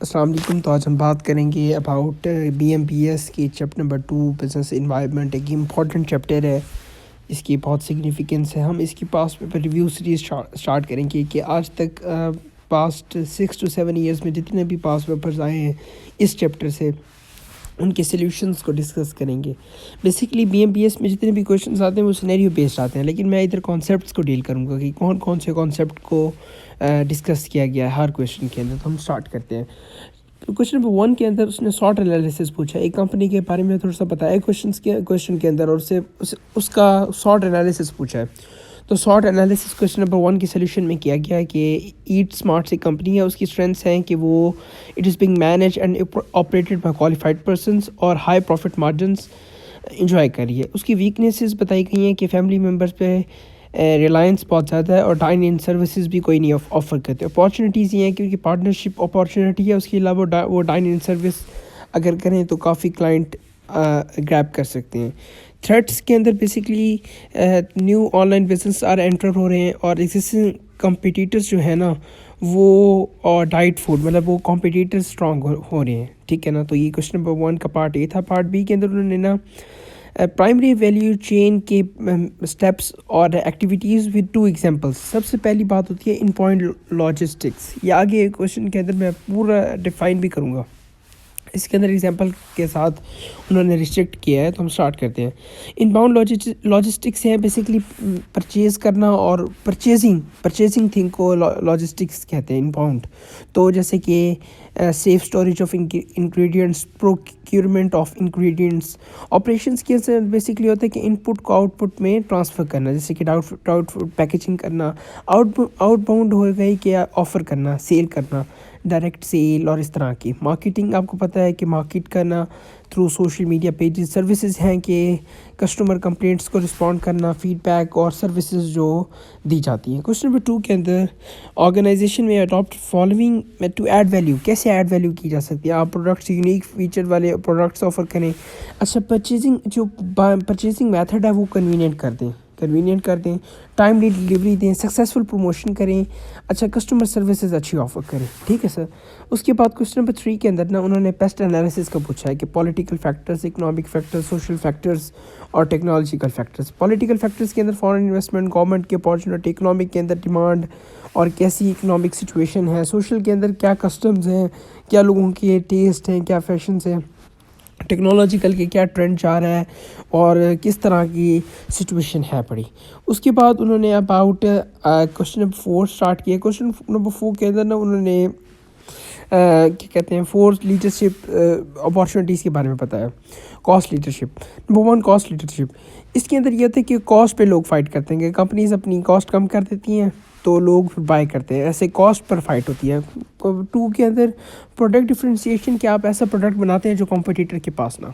السلام علیکم. تو آج ہم بات کریں گے اباؤٹ BMBS کی چیپٹر نمبر 2 بزنس انوائرمنٹ. ایک امپورٹنٹ چیپٹر ہے, اس کی بہت سگنیفیکنس ہے. ہم اس کی پاس پیپر ریویو سیریز اسٹارٹ کریں گے کہ آج تک پاسٹ 6 to 7 ایئرس میں جتنے بھی پاس پیپرز آئے ہیں اس چیپٹر سے, ان کے سلیوشنس کو ڈسکس کریں گے. بیسکلی BMBS میں جتنے بھی کویشچنز آتے ہیں وہ سینیریو بیسڈ آتے ہیں, لیکن میں ادھر کانسیپٹس کو ڈیل کروں گا کہ کون سے کانسیپٹ کو ڈسکس کیا گیا ہے ہر کویشچن کے اندر. تو ہم اسٹارٹ کرتے ہیں. کویشچن نمبر 1 کے اندر اس نے سارٹ انالیسس پوچھا. ایک کمپنی کے بارے میں تھوڑا سا بتایا کویشچن کے اندر, اور اس کا سارٹ انالیسس پوچھا ہے. تو سارٹ انالیسس کویشچن نمبر 1 کی سلیوشن میں کیا گیا کہ ایٹ اسمارٹ سے کمپنی ہے, اس کی اسٹرینتھس ہیں کہ وہ it is being manage and operated by qualified persons اور ہائی پروفٹ مارجنس انجوائے کر رہی ہے. اس کی ویکنیسز بتائی گئی ہیں کہ فیملی ممبرس پہ ریلائنس بہت زیادہ ہے اور ڈائن ان سروسز بھی کوئی نہیں آفر کرتے. اپارچونیٹیز یہ ہیں کیونکہ پارٹنرشپ اپارچونیٹی ہے, اس کے علاوہ وہ ڈائن ان سروس اگر کریں تو کافی کلائنٹ گریب کر سکتے ہیں. تھریٹس کے اندر basically new online business enter ہو رہے ہیں اور ایگزسٹنگ کمپیٹیٹرز جو ہے نا وہ ڈائٹ فوڈ مطلب وہ کمپیٹیٹر اسٹرانگ ہو رہے ہیں. ٹھیک ہے نا. تو یہ کویشچن نمبر 1 کا پارٹ اے تھا. پارٹ بی کے اندر انہوں نے نا پرائمری ویلیو چین کے اسٹیپس اور ایکٹیویٹیز ود 2 ایگزامپلس. سب سے پہلی بات ہوتی ہے ان پوائنٹ لاجسٹکس. یہ آگے کویشچن کے اندر میں پورا ڈیفائن بھی کروں گا. اس کے اندر ایگزامپل کے ساتھ انہوں نے ریسٹرکٹ کیا ہے. تو ہم اسٹارٹ کرتے ہیں. ان باؤنڈ لاجسٹکس ہیں بیسکلی پرچیز کرنا, اور پرچیزنگ تھنگ کو لاجسٹکس کہتے ہیں ان باؤنڈ. تو جیسے کہ safe storage of ingredients, procurement of ingredients. Operations کے اندر بیسکلی ہوتا ہے کہ ان پٹ کو آؤٹ پٹ میں ٹرانسفر کرنا, جیسے کہ آؤٹ پیکیجنگ کرنا. آؤٹ باؤنڈ ہو گئی کہ آفر کرنا, سیل کرنا, ڈائریکٹ سیل اور اس طرح کی. مارکیٹنگ آپ کو پتہ ہے کہ مارکیٹ کرنا through social media pages. Services ہیں کہ کسٹمر کمپلینٹس کو رسپونڈ کرنا, فیڈ بیک اور سروسز جو دی جاتی ہیں. کویشچن نمبر 2 کے اندر آرگنائزیشن میں adapt following to add value. کیسے ایڈ ویلیو کی جا سکتی ہے؟ آپ پروڈکٹس یونیک فیچر والے پروڈکٹس آفر کریں. اچھا, پرچیزنگ میتھڈ ہے وہ کنوینئنٹ کر دیں, ٹائملی ڈلیوری دیں, سکسیزفل پروموشن کریں. اچھا, کسٹمر سروسز اچھی آفر کریں. ٹھیک ہے سر. اس کے بعد کویشچن نمبر 3 کے اندر نا انہوں نے پیسٹ انالیسس کا پوچھا ہے کہ political factors, economic factors, social factors اور ٹیکنالوجیکل فیکٹرز. پولیٹیکل فیکٹرز کے اندر فارن انویسٹمنٹ, گورنمنٹ کی اپارچونیٹی, اکنامک کے اندر ڈیمانڈ اور کیسی اکنامک سچویشن ہے. سوشل کے اندر کیا کسٹمز ہیں, کیا لوگوں کے ٹیسٹ ہیں, کیا فیشنز ہیں. ٹیکنالوجیکل کے کیا ٹرینڈ جا رہا ہے اور کس طرح کی سچویشن ہے پڑی. اس کے بعد انہوں نے اباؤٹ کویشچن نمبر 4 اسٹارٹ کیا. کویشچن نمبر 4 کے اندر نا انہوں نے کیا کہتے ہیں 4 لیڈرشپ اپارچونیٹیز کے بارے میں بتایا. Cost leadership. Number 1 cost leadership. اس کے اندر یہ تھا کہ کاسٹ پہ لوگ فائٹ کرتے ہیں کہ کمپنیز اپنی کاسٹ کم کر دیتی ہیں تو لوگ بائی کرتے ہیں, ایسے کاسٹ پر فائٹ ہوتی ہے. 2 کے اندر پروڈکٹ ڈفرینسیشن, کہ آپ ایسا پروڈکٹ بناتے ہیں جو کمپٹیٹر کے پاس نہ,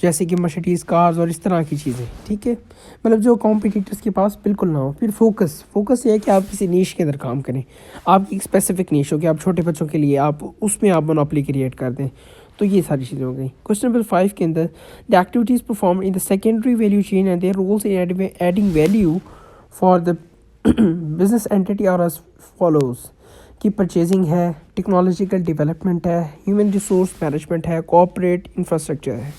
جیسے کہ مرسڈیز کارز اور اس طرح کی چیزیں. ٹھیک ہے, مطلب جو کمپٹیٹرز کے پاس بالکل نہ ہو. پھر فوکس یہ ہے کہ آپ کسی نیش کے اندر کام کریں. آپ کی ایک اسپیسیفک نیش ہو کہ آپ چھوٹے بچوں کے لیے آپ اس میں آپ مونوپلی کریٹ کر دیں. تو یہ ساری چیزیں ہو گئیں. کویشچن نمبر 5 کے اندر the activities perform in the secondary value chain and their roles in adding value for the business and they are as follows. کی پرچیزنگ ہے, ٹیکنالوجیکل ڈیولپمنٹ ہے, ہیومن ریسورس مینجمنٹ ہے, کوآپریٹ انفراسٹرکچر ہے.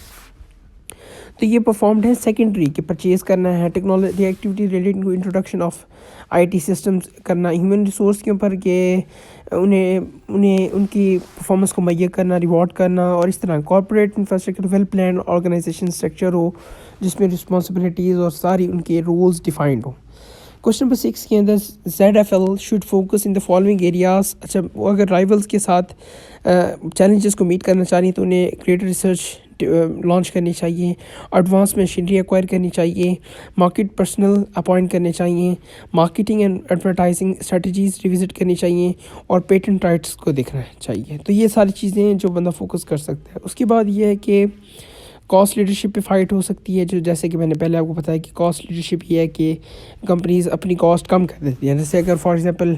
تو یہ performed ہے سیکنڈری کہ purchase کرنا ہے, technology activity relating to introduction of IT systems کرنا, ہیومن ریسورس کے اوپر کہ انہیں ان کی پرفارمنس کو مہیا کرنا, ریوارڈ کرنا اور اس طرح. Corporate infrastructure well plan organization structure ہو جس میں رسپانسبلٹیز اور ساری ان کے رولز ڈیفائنڈ ہو. کویشچن نمبر 6 کے اندر ZFL should focus on the following areas. اچھا, وہ اگر رائیولز کے ساتھ چیلنجز کو میٹ کرنا چاہ رہی ہیں تو انہیں گریٹر ریسرچ لانچ کرنی چاہیے, ایڈوانس مشینری ایکوائر کرنی چاہیے, مارکیٹ پرسنل اپوائنٹ کرنے چاہیے, marketing and advertising strategies revisit کرنی چاہیے اور پیٹنٹ رائٹس کو دیکھنا چاہیے. تو یہ ساری چیزیں ہیں جو بندہ فوکس کر سکتا ہے. اس کے بعد یہ ہے کہ کاسٹ لیڈرشپ پہ فائٹ ہو سکتی ہے, جو جیسے کہ میں نے پہلے آپ کو بتایا کہ کاسٹ لیڈرشپ یہ ہے کہ کمپنیز اپنی کاسٹ کم کر دیتی ہیں. جیسے اگر فار ایگزامپل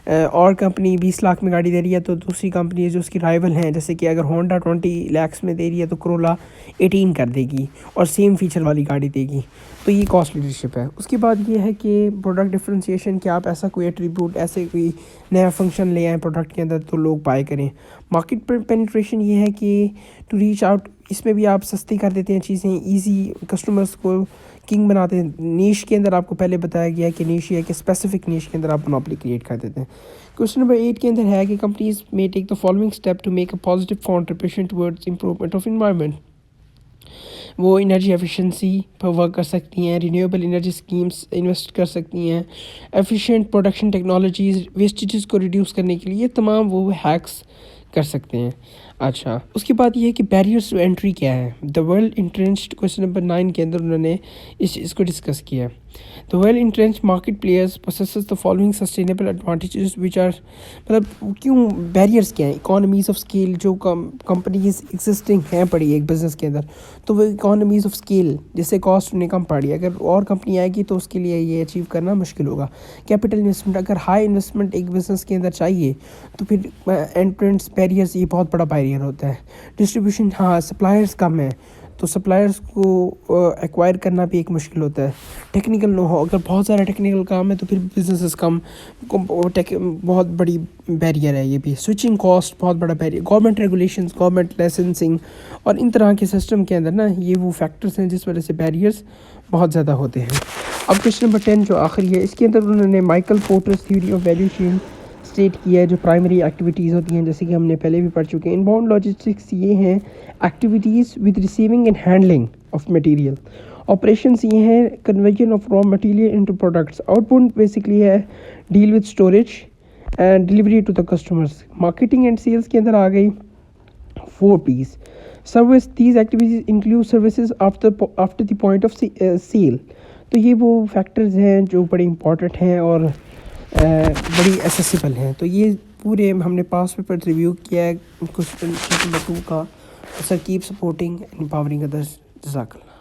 اور کمپنی 20 لاکھ میں گاڑی دے رہی ہے تو دوسری کمپنی جو اس کی رائیول ہیں, جیسے کہ اگر ہونڈا 20 lakhs میں دے رہی ہے تو کرولا 18 کر دے گی اور سیم فیچر والی گاڑی دے گی. تو یہ کاسٹ لیڈرشپ ہے. اس کے بعد یہ ہے کہ پروڈکٹ ڈفرینسیشن, کہ آپ ایسا کوئی ایٹریبیوٹ, ایسے کوئی نیا فنکشن لے آئیں پروڈکٹ کے اندر تو لوگ بائی کریں. مارکیٹ پینیٹریشن یہ ہے کہ ٹو ریچ آؤٹ، اس میں بھی آپ سستی کر دیتے ہیں چیزیں، ایزی کسٹمرس کو کنگ بناتے ہیں. نیش کے اندر آپ کو پہلے بتایا گیا ہے کہ نیش یہ ہے کہ اسپیسیفک نیش کے اندر آپ مونوپلی کریٹ کر دیتے ہیں. کویشچن نمبر 8 کے اندر ہے کہ کمپنیز میں take the following step to make a positive contribution towards improvement of environment. وہ انرجی ایفیشنسی پر ورک کر سکتی ہیں، رینیویبل انرجی اسکیمس انویسٹ کر سکتی ہیں، ایفیشینٹ پروڈکشن ٹیکنالوجیز، ویسٹیجز کو ریڈیوس کرنے کے لیے تمام وہ ہیکس کر سکتے ہیں. اچھا، اس کے بعد یہ ہے کہ بیریئرس ٹو انٹری کیا ہے. دا ویل انٹرینچڈ کویشچن نمبر 9 کے اندر انہوں نے اس چیز کو ڈسکس کیا ہے. The well entrenched market players possess the following sustainable advantages which are, مطلب کیوں بیریئرس کیا ہیں. اکانومیز آف اسکیل، جو کمپنیز ایگزسٹنگ ہیں پڑی ایک بزنس کے اندر، تو وہ اکانومیز آف اسکیل جس سے کاسٹ انہیں کم پڑی. اگر اور کمپنی آئے گی تو اس کے لیے یہ اچیو کرنا مشکل ہوگا. کیپٹل انویسٹمنٹ، اگر ہائی انویسٹمنٹ ایک بزنس کے اندر چاہیے تو پھر انٹرنس بیریئرز یہ بہت بڑا بیریئر ہوتا ہے. ڈسٹریبیوشن، ہاں سپلائرز کم ہیں تو سپلائرز کو ایکوائر کرنا بھی ایک مشکل ہوتا ہے. ٹیکنیکل نو ہو، اگر بہت سارا ٹیکنیکل کام ہے تو پھر بزنسز کم، بہت بڑی بیریئر ہے یہ بھی. سوئچنگ کاسٹ بہت بڑا barrier. Government regulations, government licensing اور ان طرح کے سسٹم کے اندر نا یہ وہ فیکٹرز ہیں جس وجہ سے بیریئرز بہت زیادہ ہوتے ہیں. اب کویشچن نمبر 10 جو آخری ہے، اس کے اندر انہوں نے Michael Porter's theory of value chain state کیا ہے، جو پرائمری ایکٹیویٹیز ہوتی ہیں جیسے کہ ہم نے پہلے بھی پڑھ چکے ہیں. ان باؤنڈ لاجسٹکس یہ ہیں activities with receiving and handling of material. Operations یہ ہیں conversion of raw material into products. Output basically ہے deal with storage and delivery to the customers. Marketing and sales کے اندر آ گئی 4 P's. Service, these activities include services after the point of sale. تو یہ وہ factors ہیں جو بڑے امپورٹنٹ ہیں اور بڑی ایسیسیبل ہیں. تو یہ پورے ہم نے پاس پیپر ریویو کیا ہے کویشچن نمبر 2 کا. سر کیپ سپورٹنگ اینڈ امپاورنگ ادرس. جزاک اللہ.